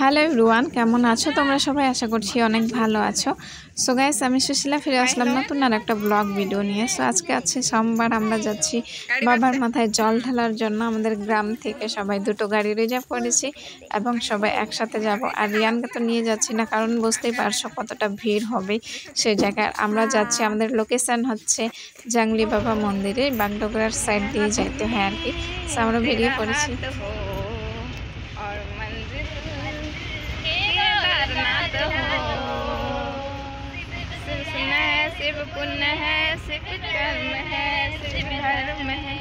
Hello everyone, কেমন আছো তোমরা সবাই? আশা করছি অনেক ভালো আছো। সো গাইস, আমি সুশীলা ফিরে আসলাম নতুন আর একটা ব্লগ ভিডিও নিয়ে। সো আজকে আছে সোমবার, আমরা যাচ্ছি বাবার মাথায় জল ঢালার জন্য। আমাদের গ্রাম থেকে সবাই দুটো গাড়ি রিজার্ভ করেছি এবং সবাই একসাথে যাব। আর রিয়ানকে তো নিয়ে যাচ্ছি না, কারণ বুঝতেই পারছো কতটা ভিড় হবে সেই জায়গায়। আমরা যাচ্ছি, আমাদের লোকেশন হচ্ছে জাংলি বাবা মন্দিরে, বাগডোগরার সাইড দিয়ে যেতে হয় আর কি। সো আমরা বেরিয়ে পড়েছি। सिर्फ पुण्य है, सिर्फ कर्म है, सिर्फ धर्म है।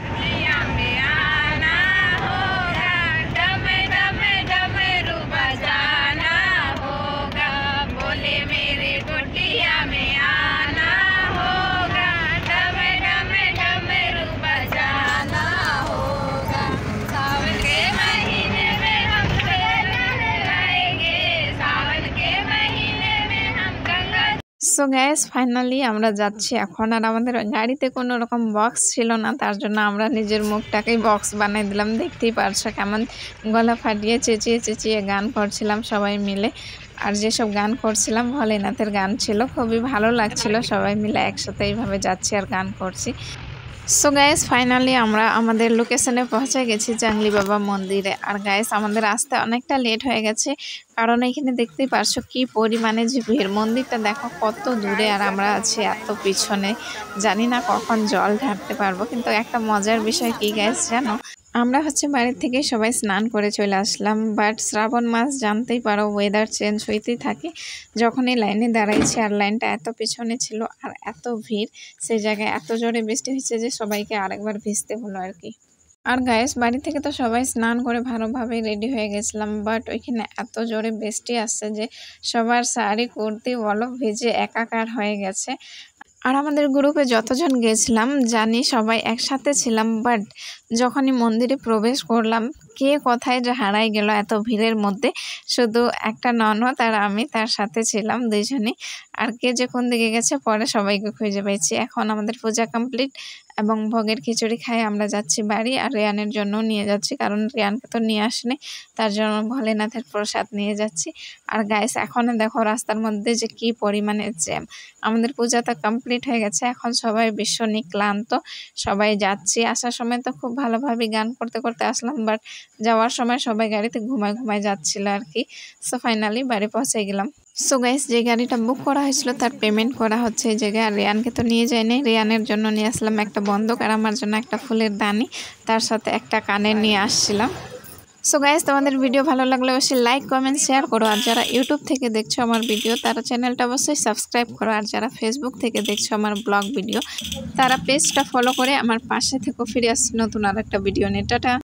दुनिया में आना होगा, डमे डमे डमरू बजाना होगा। बोले मेरे कुटिया में आना होगा, डमे डमे डमरू बजाना होगा। सावन के महीने में हम लगाएंगे, सावन के महीने में हम गंगा। সো গ্যাস, ফাইনালি আমরা যাচ্ছি এখন। আর আমাদের গাড়িতে কোনো রকম বক্স ছিল না, তার জন্য আমরা নিজের মুখটাকেই বক্স বানিয়ে দিলাম। দেখতেই পারছো কেমন গলা ফাটিয়ে চেঁচিয়ে চেঁচিয়ে গান করছিলাম সবাই মিলে। আর যেসব গান করছিলাম ভোলেনাথের গান ছিল, খুবই ভালো লাগছিল। সবাই মিলে একসাথে এইভাবে যাচ্ছি আর গান করছি। সো গাইস, ফাইনালি আমরা আমাদের লোকেশনে পৌঁছে গেছি, জাংলি বাবা মন্দিরে। আর গাইস, আমাদের আসতে অনেকটা লেট হয়ে গেছে, কারণ এখানে দেখতেই পারছো কি পরিমাণে যে ভিড়। মন্দিরটা দেখো কত দূরে, আর আমরা আছি এত পিছনে। জানি না কখন জল ঢালতে পারবো। কিন্তু একটা মজার বিষয় কি গাইস জানো, আমরা বাড়ির থেকে সবাই স্নান করে চলে আসলাম। বাট শ্রাবণ মাস জানতেই পারো, ওয়েদার চেঞ্জ হইতেই থাকে। যখনই লাইনে দাঁড়াইছি আর লাইনটা এত পিছনে ছিল আর এত ভিড়, সেই জায়গায় এত জোরে বৃষ্টি হচ্ছে যে সবাইকে আরেকবার ভিজতে হলো আর কি। আর গাইস, বাড়ি থেকে তো সবাই স্নান করে ভালোভাবে রেডি হয়ে গেছিলাম, বাট ওইখানে এত জোরে বৃষ্টি আসছে যে সবার শাড়ি কুর্তি বলো ভিজে একাকার হয়ে গেছে। আর আমাদের গ্রুপে যতজন গেছিলাম জানি সবাই একসাথে ছিলাম, বাট যখনই মন্দিরে প্রবেশ করলাম কে কোথায় যে হারাই গেল এত ভিড়ের মধ্যে। শুধু একটা ননদ আর আমি তার সাথে ছিলাম, দুইজনই। আর কে যে কোন দিকে গেছে পরে সবাইকে খুঁজে পেয়েছি। এখন আমাদের পূজা কমপ্লিট এবং ভোগের খিচুড়ি খাই আমরা যাচ্ছি বাড়ি। আর রিয়ানের জন্য নিয়ে যাচ্ছি, কারণ রিয়ানকে তো নিয়ে আসেনি, তার জন্য ভোলেনাথের প্রসাদ নিয়ে যাচ্ছি। আর গাইস, এখন দেখো রাস্তার মধ্যে যে কি পরিমাণে জ্যাম। আমাদের পূজা তো কমপ্লিট হয়ে গেছে, এখন সবাই ভীষণই ক্লান্ত, সবাই যাচ্ছি। আসার সময় তো খুব ভালোভাবে গান করতে করতে আসলাম, বাট যাওয়ার সময় সবাই গাড়িতে ঘুমায় ঘুমায় যাচ্ছিল আর কি। সো ফাইনালি বাড়ি পৌঁছে গেলাম। সো গাইস, যে গাড়িটা বুক করা হয়েছিল তার পেমেন্ট করা হচ্ছে এই জায়গায়। আর রিয়ানকে তো নিয়ে যায়নি, রিয়ানের জন্য নিয়ে আসলাম একটা বন্ধক, আর আমার জন্য একটা ফুলের দানি, তার সাথে একটা কানের নিয়ে আসছিলাম। সো গাইস, তোমাদের ভিডিও ভালো লাগলে অবশ্যই লাইক কমেন্ট শেয়ার করো। আর যারা ইউটিউব থেকে দেখছো আমার ভিডিও, তারা চ্যানেলটা অবশ্যই সাবস্ক্রাইব করো। আর যারা ফেসবুক থেকে দেখছো আমার ব্লগ ভিডিও, তারা পেজটা ফলো করে আমার পাশে থেকে ফিরে আসছি নতুন আর একটা ভিডিও নিয়ে। টাটা।